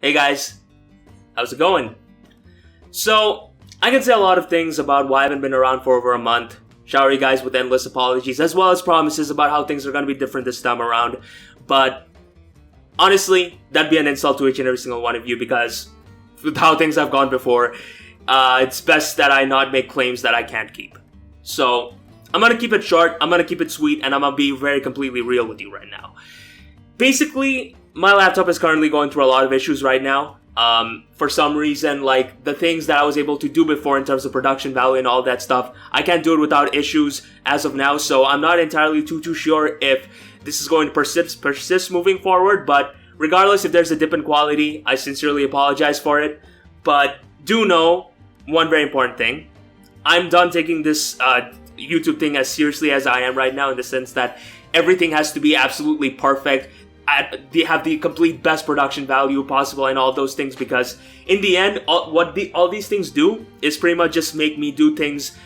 Hey guys, how's it going? So, I can say a lot of things about why I haven't been around for over a month, shower you guys with endless apologies, as well as promises about how things are going to be different this time around, but honestly, that'd be an insult to each and every single one of you because with how things have gone before, it's best that I not make claims that I can't keep. So, I'm going to keep it short, I'm going to keep it sweet, and I'm going to be very completely real with you right now. Basically, my laptop is currently going through a lot of issues right now. For some reason, like the things that I was able to do before in terms of production value and all that stuff, I can't do it without issues as of now, so I'm not entirely too sure if this is going to persist moving forward, but regardless if there's a dip in quality, I sincerely apologize for it. But do know one very important thing. I'm done taking this YouTube thing as seriously as I am right now, in the sense that everything has to be absolutely perfect. Have the complete best production value possible and all those things, because in the end, all these things do is pretty much just make me do things,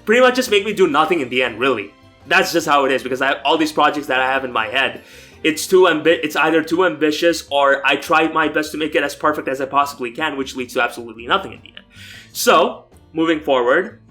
pretty much just make me do nothing in the end, really. That's just how it is, because I have all these projects that I have in my head. It's either too ambitious, or I try my best to make it as perfect as I possibly can, which leads to absolutely nothing in the end. So, moving forward,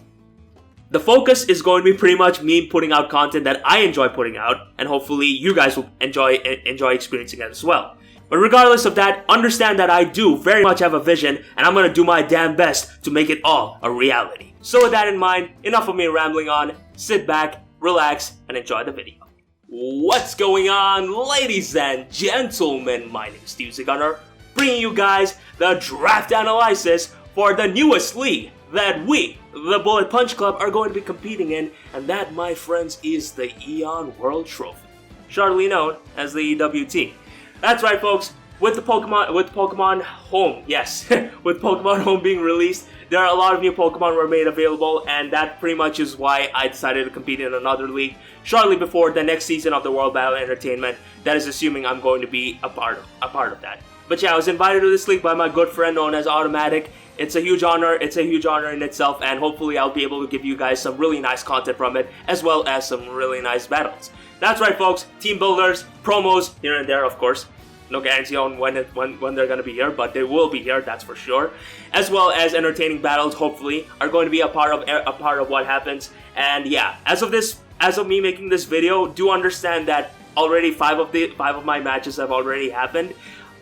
the focus is going to be pretty much me putting out content that I enjoy putting out, and hopefully you guys will enjoy experiencing it as well. But regardless of that, understand that I do very much have a vision, and I'm going to do my damn best to make it all a reality. So with that in mind, enough of me rambling on, sit back, relax, and enjoy the video. What's going on, ladies and gentlemen? My name is Steve Gunner, bringing you guys the draft analysis for the newest league that we, the Bullet Punch Club, are going to be competing in, and that, my friends, is the Eon World Trophy, shortly known as the EWT. That's right, folks. With Pokemon Home, yes, with Pokemon Home being released, there are a lot of new Pokemon were made available, and that pretty much is why I decided to compete in another league shortly before the next season of the World Battle Entertainment. That is assuming I'm going to be a part of that. But yeah, I was invited to this league by my good friend known as Automatic. It's a huge honor in itself, and hopefully I'll be able to give you guys some really nice content from it, as well as some really nice battles. That's right, folks, team builders, promos, here and there, of course. No guarantee on when they're going to be here, but they will be here, that's for sure. As well as entertaining battles, hopefully, are going to be a part of what happens. And yeah, as of me making this video, do understand that already five of my matches have already happened.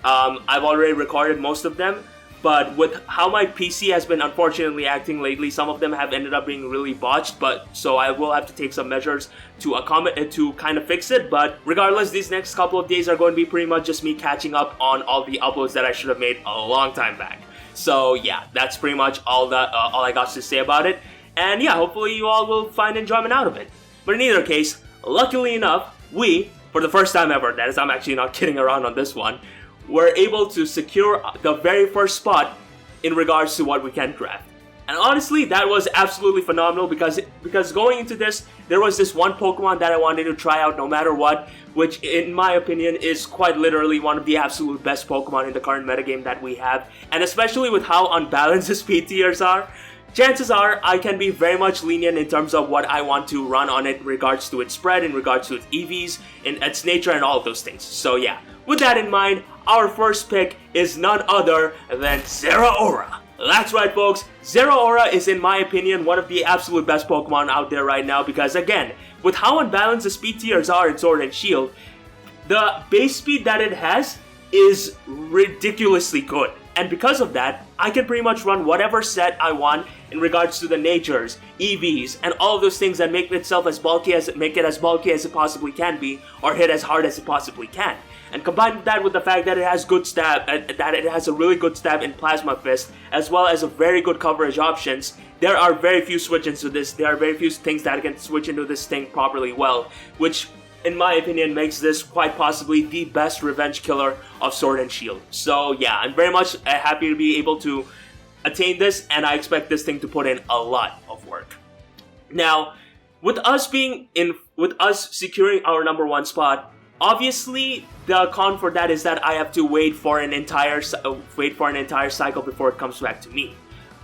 I've already recorded most of them. But with how my PC has been unfortunately acting lately, some of them have ended up being really botched, so I will have to take some measures to kind of fix it. But regardless, these next couple of days are going to be pretty much just me catching up on all the uploads that I should have made a long time back. So yeah, that's pretty much all I got to say about it. And yeah, hopefully you all will find enjoyment out of it. But in either case, luckily enough, we, for the first time ever, that is, I'm actually not kidding around on this one, were able to secure the very first spot in regards to what we can draft. And honestly, that was absolutely phenomenal because going into this, there was this one Pokemon that I wanted to try out no matter what, which in my opinion is quite literally one of the absolute best Pokemon in the current metagame that we have. And especially with how unbalanced the speed tiers are, chances are I can be very much lenient in terms of what I want to run on it in regards to its spread, in regards to its EVs, in its nature, and all of those things. So yeah, with that in mind, our first pick is none other than Zeraora. That's right, folks. Zeraora is, in my opinion, one of the absolute best Pokemon out there right now because, again, with how unbalanced the speed tiers are in Sword and Shield, the base speed that it has is ridiculously good. And because of that, I can pretty much run whatever set I want in regards to the natures, EVs, and all of those things that make it as bulky as it possibly can be, or hit as hard as it possibly can. And combined that with the fact that it has a really good stab in Plasma Fist, as well as a very good coverage options, there are very few switch-ins to this. There are very few things that can switch into this thing properly well, which, in my opinion, makes this quite possibly the best revenge killer of Sword and Shield. So yeah, I'm very much happy to be able to attain this, and I expect this thing to put in a lot of work. Now, with us securing our number one spot, obviously the con for that is that I have to wait for an entire cycle before it comes back to me.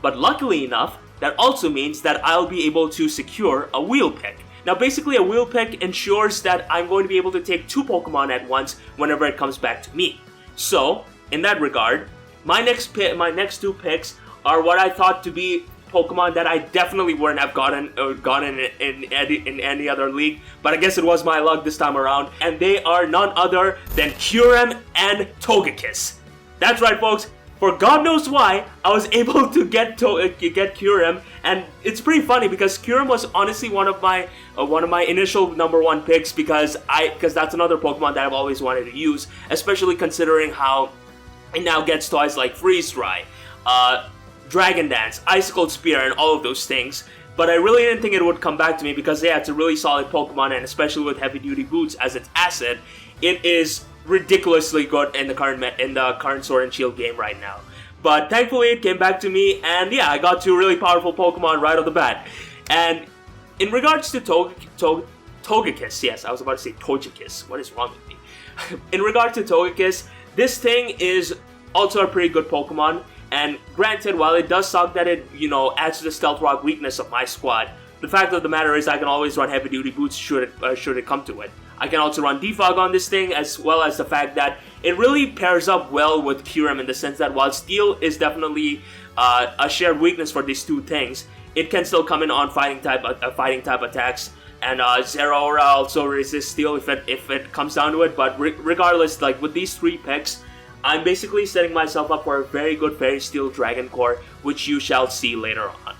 But luckily enough, that also means that I'll be able to secure a wheel pick. Now basically a wheel pick ensures that I'm going to be able to take two Pokemon at once whenever it comes back to me. So in that regard, my next two picks are what I thought to be Pokemon that I definitely wouldn't have gotten in any other league, but I guess it was my luck this time around, and they are none other than Kyurem and Togekiss. That's right, folks. For God knows why, I was able to get Kyurem, and it's pretty funny because Kyurem was honestly one of my initial number one picks because that's another Pokemon that I've always wanted to use, especially considering how it now gets toys like Freeze-Dry, Dragon Dance, Icicle Spear, and all of those things. But I really didn't think it would come back to me because, yeah, it's a really solid Pokemon, and especially with Heavy Duty Boots as its asset, it is ridiculously good in the current Sword and Shield game right now. But thankfully, it came back to me, and yeah, I got two really powerful Pokemon right off the bat. And in regards to Togekiss, yes, I was about to say Togekiss. What is wrong with me? In regard to Togekiss, this thing is also a pretty good Pokemon. And granted, while it does suck that it, adds to the Stealth Rock weakness of my squad, the fact of the matter is I can always run Heavy Duty Boots should it come to it. I can also run Defog on this thing, as well as the fact that it really pairs up well with Kyurem in the sense that while Steel is definitely a shared weakness for these two things, it can still come in on fighting type attacks. And Zeraora also resists Steel if it comes down to it. But regardless, like with these three picks, I'm basically setting myself up for a very good Fairy Steel Dragon Core, which you shall see later on.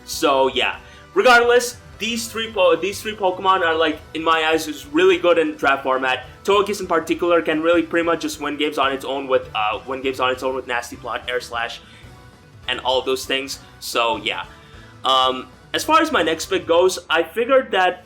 So yeah, regardless, these three Pokemon are, like, in my eyes, is really good in draft format. Togekiss in particular can really pretty much just win games on its own with Nasty Plot, Air Slash, and all of those things. So yeah, as far as my next pick goes, I figured that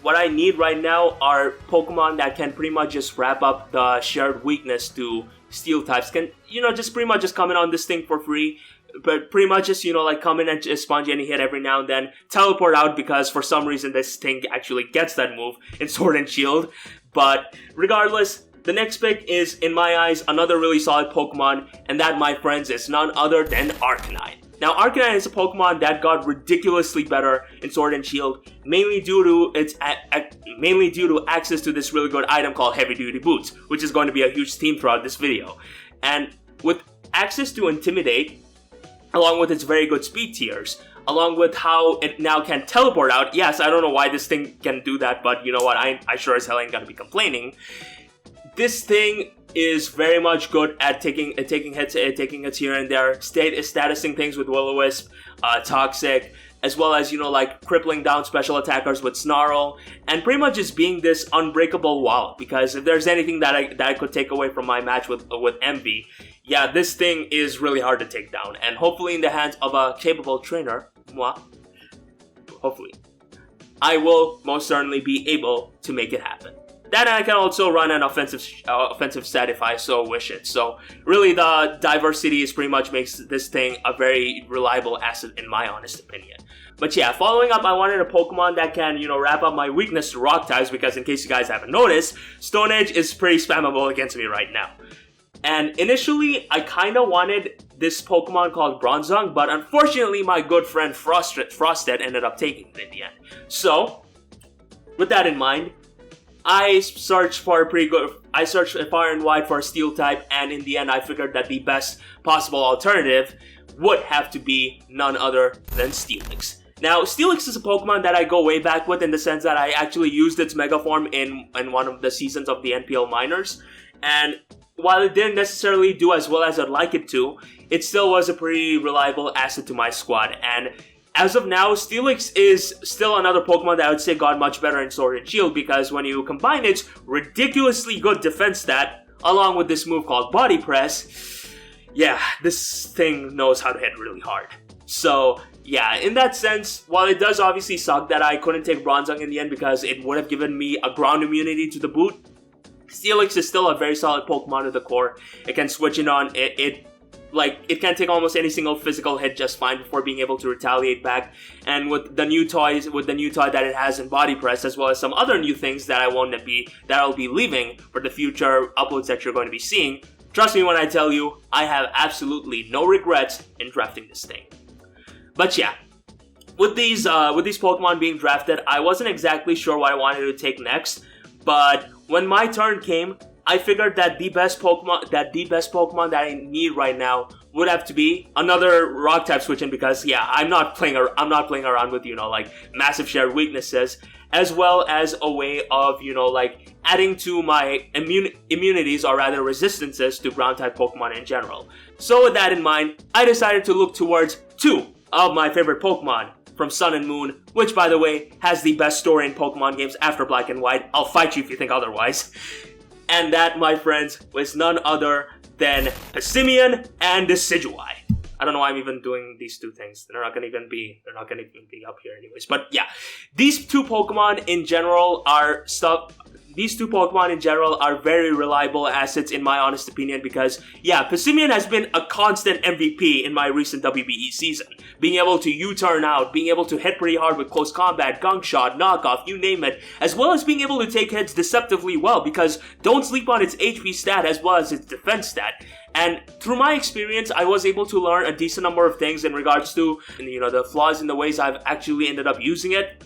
what I need right now are Pokemon that can pretty much just wrap up the shared weakness to Steel types. Can, just pretty much just come in on this thing for free, but pretty much just, come in and just sponge any hit every now and then, teleport out because for some reason this thing actually gets that move in Sword and Shield. But regardless, the next pick is, in my eyes, another really solid Pokemon, and that, my friends, is none other than Arcanine. Now, Arcanine is a Pokemon that got ridiculously better in Sword and Shield, mainly due to access to this really good item called Heavy Duty Boots, which is going to be a huge theme throughout this video. And with access to Intimidate, along with its very good speed tiers, along with how it now can teleport out, yes, I don't know why this thing can do that, but you know what, I sure as hell ain't gonna be complaining. This thing is very much good at taking hits here and there, statusing things with Will-O-Wisp, Toxic, as well as, crippling down special attackers with Snarl, and pretty much just being this unbreakable wall, because if there's anything that I could take away from my match with Envy, yeah, this thing is really hard to take down, and hopefully in the hands of a capable trainer, hopefully, I will most certainly be able to make it happen. Then I can also run an offensive set if I so wish it. So really, the diversity is pretty much makes this thing a very reliable asset in my honest opinion. But yeah, following up, I wanted a Pokemon that can, wrap up my weakness to rock types, because in case you guys haven't noticed, Stone Edge is pretty spammable against me right now. And initially, I kind of wanted this Pokemon called Bronzong, but unfortunately, my good friend Frosted ended up taking it in the end. So, with that in mind, I searched far and wide for a Steel type, and in the end, I figured that the best possible alternative would have to be none other than Steelix. Now, Steelix is a Pokemon that I go way back with in the sense that I actually used its Mega Form in one of the seasons of the NPL Minors, and while it didn't necessarily do as well as I'd like it to, it still was a pretty reliable asset to my squad, and as of now, Steelix is still another Pokemon that I would say got much better in Sword and Shield, because when you combine its ridiculously good defense stat, along with this move called Body Press, yeah, this thing knows how to hit really hard. So, yeah, in that sense, while it does obviously suck that I couldn't take Bronzong in the end because it would have given me a ground immunity to the boot, Steelix is still a very solid Pokemon to the core. It can switch it on, it can take almost any single physical hit just fine before being able to retaliate back. And with the new toy that it has in Body Press, as well as some other new things that I'll be leaving for the future uploads that you're going to be seeing, trust me when I tell you, I have absolutely no regrets in drafting this thing. But yeah, with these Pokemon being drafted, I wasn't exactly sure what I wanted to take next, but when my turn came, I figured that the best Pokemon that I need right now would have to be another rock type switch in, because I'm not playing around with, like, massive shared weaknesses, as well as a way of, like, adding to my immunities, or rather resistances, to ground type Pokemon in general. So with that in mind, I decided to look towards two of my favorite Pokemon from Sun and Moon, which, by the way, has the best story in Pokemon games after Black and White. I'll fight you if you think otherwise. And that, my friends, was none other than Passimian and Decidueye. I don't know why I'm even doing these two things. They're not gonna even be up here anyways. But yeah, these two Pokemon in general are very reliable assets in my honest opinion, because Passimian has been a constant MVP in my recent WBE season. Being able to U-turn out, being able to hit pretty hard with close combat, gunk shot, knockoff, you name it, as well as being able to take hits deceptively well, because don't sleep on its HP stat as well as its defense stat. And through my experience, I was able to learn a decent number of things in regards to, the flaws in the ways I've actually ended up using it.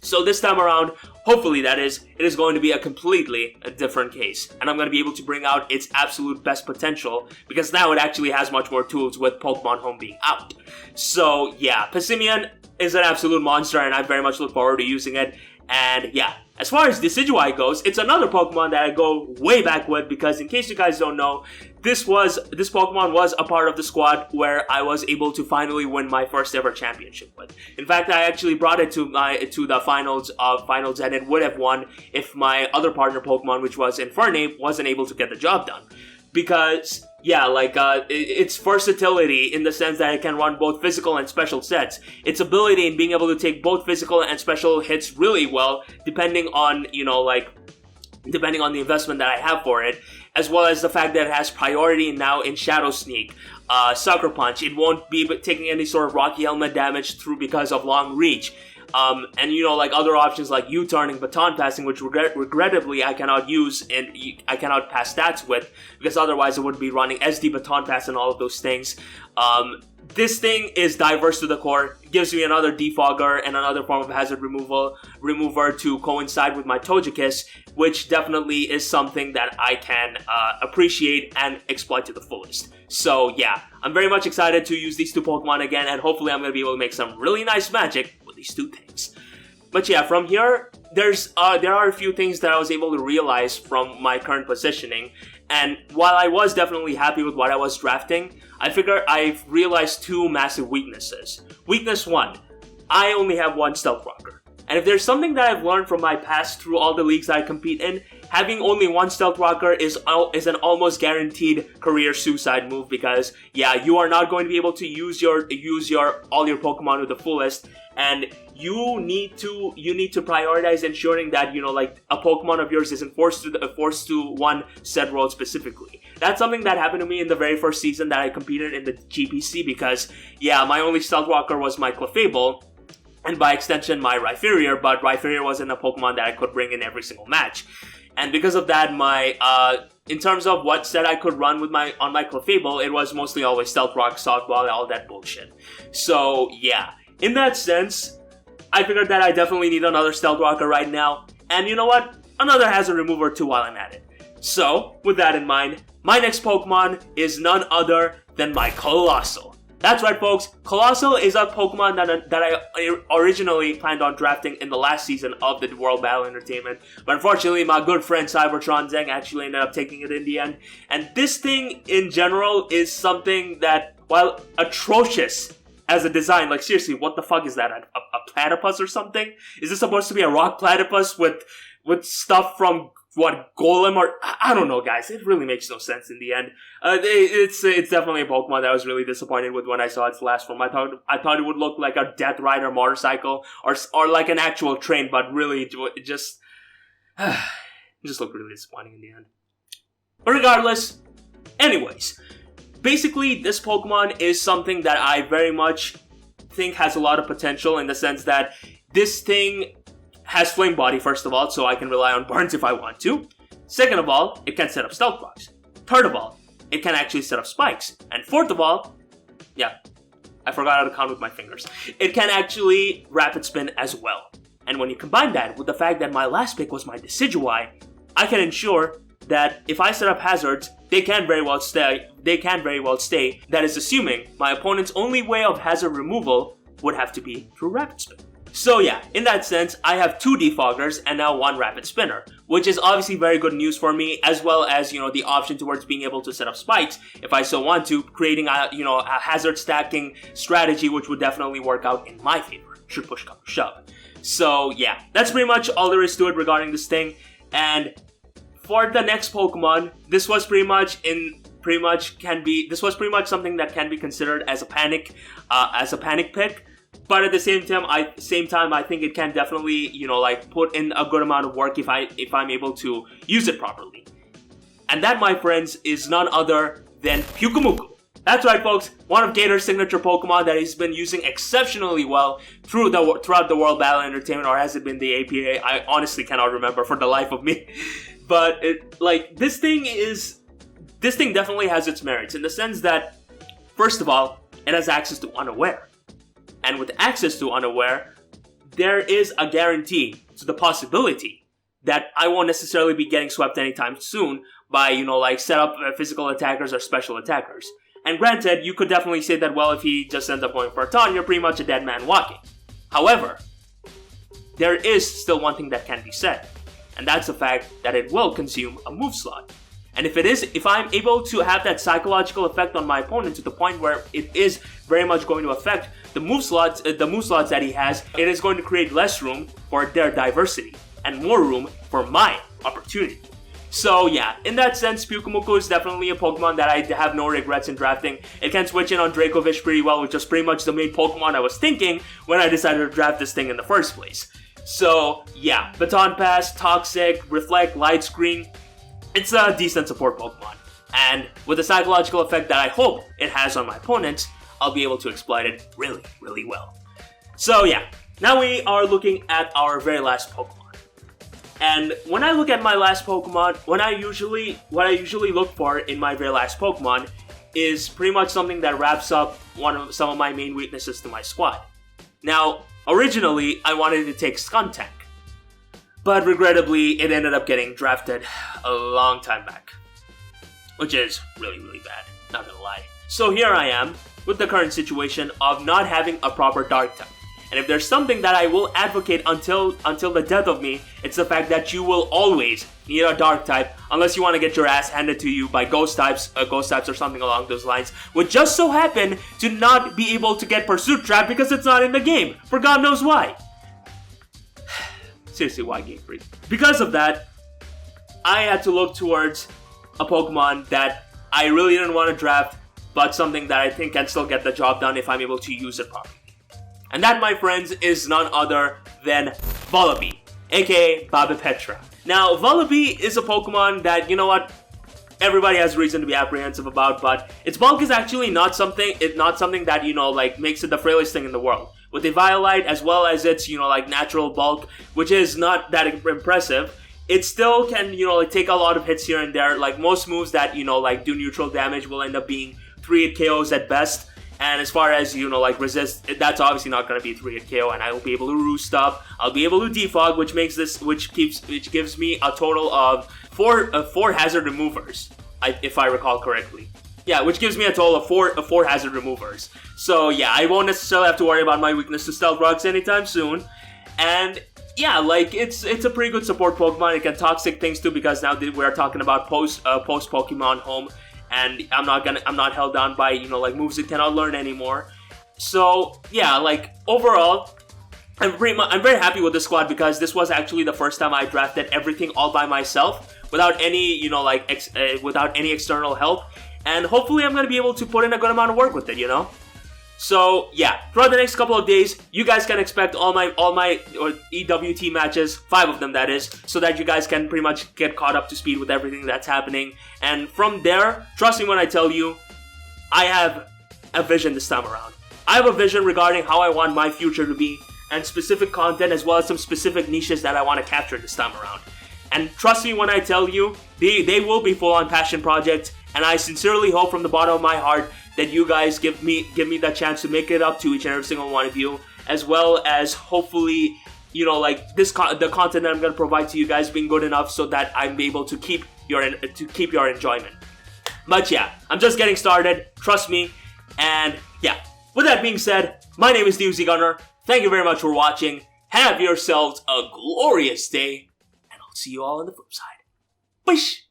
So this time around, hopefully it is going to be a completely different case. And I'm going to be able to bring out its absolute best potential, because now it actually has much more tools with Pokemon Home being out. So Passimian is an absolute monster, and I very much look forward to using it. And as far as Decidueye goes, it's another Pokemon that I go way back with, because in case you guys don't know, this Pokemon was a part of the squad where I was able to finally win my first ever championship with. In fact, I actually brought it to the finals, and it would have won if my other partner Pokemon, which was Infernape, wasn't able to get the job done. Because its versatility in the sense that it can run both physical and special sets. Its ability in being able to take both physical and special hits really well, depending on the investment that I have for it, as well as the fact that it has priority now in Shadow Sneak, Sucker Punch. It won't be taking any sort of Rocky Helmet damage because of long reach. And other options like U-turning, baton passing, which regrettably I cannot use and I cannot pass stats with, because otherwise I would be running SD, baton pass, and all of those things. This thing is diverse to the core. It gives me another defogger and another form of hazard remover to coincide with my Togekiss, which definitely is something that I can appreciate and exploit to the fullest. So I'm very much excited to use these two Pokemon again, and hopefully I'm going to be able to make some really nice magic with these two things. But from here, there are a few things that I was able to realize from my current positioning. And while I was definitely happy with what I was drafting, I figure I've realized two massive weaknesses. Weakness 1, I only have one Stealth Rocker. And if there's something that I've learned from my past through all the leagues that I compete in, having only one Stealth Rocker is an almost guaranteed career suicide move, because you are not going to be able to use all your Pokemon to the fullest, and you need to prioritize ensuring that a Pokemon of yours isn't forced to one said world specifically. That's something that happened to me in the very first season that I competed in the GPC, because my only Stealth Rocker was my Clefable, and by extension my Rhyperior, but Rhyperior wasn't a Pokemon that I could bring in every single match. And because of that, in terms of what set I could run on my Clefable, it was mostly always Stealth Rock, Soft Ball, and all that bullshit. So in that sense, I figured that I definitely need another Stealth Rocker right now, and you know what? Another hazard remover too while I'm at it. So, with that in mind, my next Pokemon is none other than my Colossal. That's right, folks. Colossal is a Pokemon that I originally planned on drafting in the last season of the World Battle Entertainment, but unfortunately, my good friend Cybertron Zeng actually ended up taking it in the end. And this thing, in general, is something that, while atrocious as a design, like seriously, what the fuck is that? A platypus or something? Is this supposed to be a rock platypus with stuff from Golem, or I don't know, guys. It really makes no sense in the end. It's definitely a Pokemon that I was really disappointed with when I saw its last form. I thought it would look like a Death Rider motorcycle or like an actual train, but really it just looked really disappointing in the end. But regardless, anyways, basically this Pokemon is something that I very much think has a lot of potential, in the sense that this thing has Flame Body, first of all, so I can rely on burns if I want to. Second of all, it can set up Stealth Rocks. Third of all, it can actually set up Spikes. And fourth of all, I forgot how to count with my fingers. It can actually Rapid Spin as well. And when you combine that with the fact that my last pick was my Decidueye, I can ensure that if I set up hazards, they can very well stay. That is assuming my opponent's only way of hazard removal would have to be through rapid spin. So yeah, in that sense, I have 2 defoggers and now 1 rapid spinner, which is obviously very good news for me, as well as, the option towards being able to set up spikes if I so want to, creating a hazard stacking strategy, which would definitely work out in my favor, should push come to shove. So yeah, that's pretty much all there is to it regarding this thing. And for the next Pokemon, this was pretty much something that can be considered as a panic pick. But at the same time, I think it can definitely, put in a good amount of work if I'm able to use it properly. And that, my friends, is none other than Pyukumuku. That's right, folks. One of Gator's signature Pokemon that he's been using exceptionally well throughout the World Battle Entertainment, or has it been the APA? I honestly cannot remember for the life of me. But this thing definitely has its merits in the sense that, first of all, it has access to Unaware. And with access to Unaware, there is a guarantee to the possibility that I won't necessarily be getting swept anytime soon by, set up physical attackers or special attackers. And granted, you could definitely say that, well, if he just ends up going for a taunt, you're pretty much a dead man walking. However, there is still one thing that can be said, and that's the fact that it will consume a move slot. And if I'm able to have that psychological effect on my opponent to the point where it is very much going to affect the move slots that he has, it is going to create less room for their diversity and more room for my opportunity. So yeah, in that sense, Pyukumuku is definitely a Pokemon that I have no regrets in drafting. It can switch in on Dracovish pretty well, which was pretty much the main Pokemon I was thinking when I decided to draft this thing in the first place. So yeah, Baton Pass, Toxic, Reflect, Light Screen. It's a decent support Pokemon, and with the psychological effect that I hope it has on my opponents, I'll be able to exploit it really, really well. So yeah, now we are looking at our very last Pokemon. And when I look at my last Pokemon, what I usually look for in my very last Pokemon is pretty much something that wraps up some of my main weaknesses to my squad. Now, originally, I wanted to take Skuntank, but regrettably, it ended up getting drafted a long time back, which is really, really bad, not gonna lie. So here I am, with the current situation of not having a proper Dark type. And if there's something that I will advocate until the death of me, it's the fact that you will always need a Dark type, unless you want to get your ass handed to you by Ghost types or something along those lines, which just so happen to not be able to get Pursuit Trap because it's not in the game, for God knows why. Seriously, why Game Freak? Because of that, I had to look towards a Pokemon that I really didn't want to draft, but something that I think can still get the job done if I'm able to use it properly. And that, my friends, is none other than Vullaby, aka Babipetra. Now, Vullaby is a Pokemon that, everybody has reason to be apprehensive about, but its bulk is actually not something that, makes it the frailest thing in the world. With Eviolite, as well as its, natural bulk, which is not that impressive, it still can, take a lot of hits here and there. Like, most moves that, do neutral damage will end up being 3-hit KOs at best. And as far as, resist, that's obviously not going to be 3-hit KO, and I will be able to roost up. I'll be able to defog, which gives me a total of four hazard removers, if I recall correctly. Yeah, which gives me a total of four hazard removers. So yeah, I won't necessarily have to worry about my weakness to Stealth Rocks anytime soon. And yeah, it's a pretty good support Pokemon. It can Toxic things too, because now we're talking about post Pokemon Home. And I'm not held down by, moves it cannot learn anymore. So, yeah, overall, I'm very happy with the squad because this was actually the first time I drafted everything all by myself without any, without any external help. And hopefully I'm going to be able to put in a good amount of work with it, So, yeah, throughout the next couple of days, you guys can expect all my EWT matches, 5 of them that is, so that you guys can pretty much get caught up to speed with everything that's happening. And from there, trust me when I tell you, I have a vision this time around. I have a vision regarding how I want my future to be, and specific content as well as some specific niches that I want to capture this time around. And trust me when I tell you, they will be full-on passion projects, and I sincerely hope from the bottom of my heart that you guys give me that chance to make it up to each and every single one of you, as well as hopefully, the content that I'm going to provide to you guys being good enough so that I'm able to keep, your enjoyment. But yeah, I'm just getting started. Trust me. And yeah, with that being said, my name is DUZ Gunner. Thank you very much for watching. Have yourselves a glorious day, and I'll see you all on the flip side. Bye.